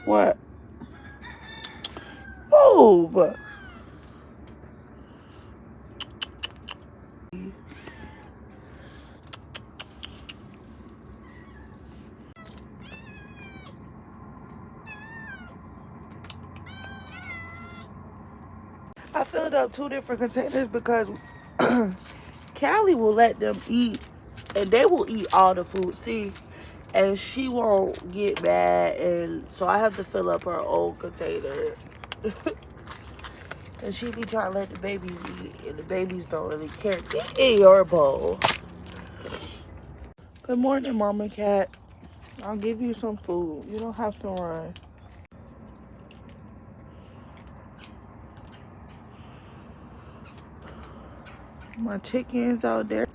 What? Move. I filled up 2 different containers because Callie will let them eat, and they will eat all the food. See, and she won't get mad, and so I have to fill up her old container. And she be trying to let the babies eat, and the babies don't really care. Get in your bowl. Good morning, Mama Cat. I'll give you some food. You don't have to run. My chickens out there.